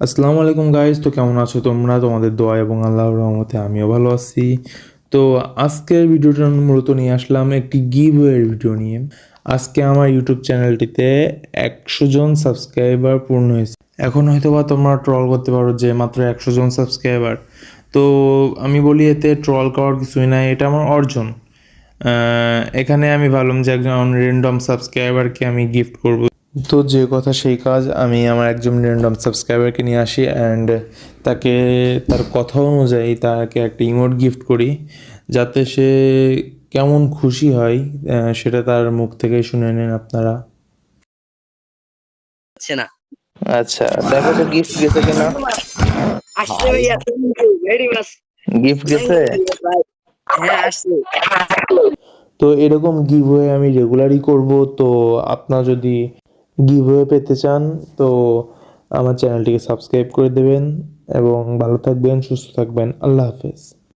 আসসালামু আলাইকুম গাইস, তো কেমন আছো তোমরা? তোমাদের দোয়া এবং আল্লাহর রহমতে আমিও ভালো আছি। তো আজকের ভিডিওটা মূলত নিয়ে আসলাম একটি গিভওয়ের ভিডিও নিয়ে। আজকে আমার ইউটিউব চ্যানেলটিতে 100 জন সাবস্ক্রাইবার পূর্ণ হয়েছে। এখন হয়তোবা তোমরা ট্রল করতে পারো যে মাত্র 100 জন সাবস্ক্রাইবার। তো আমি বলি এতে ট্রল করার কিছুই নাই, এটা আমার অর্জন। এখানে আমি ভাবলাম যে একজন র্যান্ডম সাবস্ক্রাইবারকে আমি গিফট করব। তো যে কথা সেই কাজ, আমি আমার একজন র্যান্ডম সাবস্ক্রাইবারকে নিয়ে আসি অ্যান্ড তাকে তার কথা অনুযায়ী তাকে একটা ইমোট গিফট করি, যাতে সে কেমন খুশি হয় সেটা তার মুখ থেকেই শুনে নেন আপনারা। হচ্ছে না। আচ্ছা, দেখো তো গিফট গেছে কিনা। আসছে ভাইয়া, thank you very much. Gift thank গেছে। ইউ ভাই। হ্যাঁ আসছে। তো এরকম গিভওয়ে আমি রেগুলারই করব। তো আপনারা যদি গিভওয়ে পেতে চান তো আমার চ্যানেলটিকে সাবস্ক্রাইব করে দেবেন এবং ভালো থাকবেন, সুস্থ থাকবেন। আল্লাহ হাফেজ।